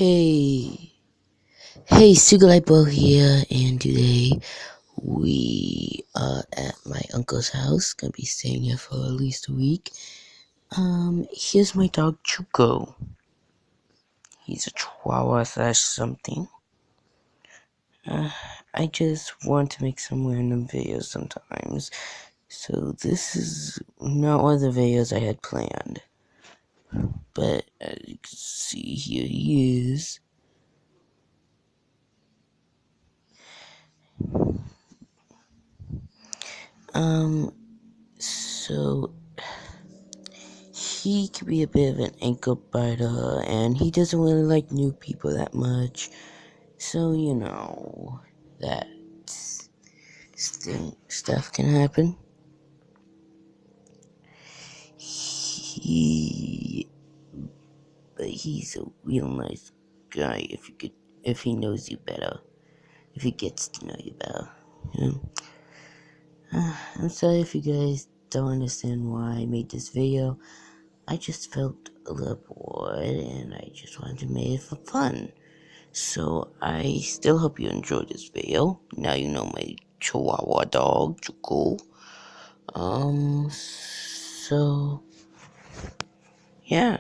Hey, hey, Sugalaipo here, and today we are at my uncle's house. Gonna be staying here for at least a week. Here's my dog Chuko. He's a Chihuahua slash something. I just want to make some random videos sometimes, so this is not one of the videos I had planned. But as you can see, here he is. So he can be a bit of an ankle biter, and he doesn't really like new people that much. So, that stuff can happen. But he's a real nice guy if he knows you better, if he gets to know you better. I'm sorry if you guys don't understand why I made this video. I just felt a little bored, and I just wanted to make it for fun. So I still hope you enjoyed this video. Now you know my Chihuahua dog, Chuko. So yeah.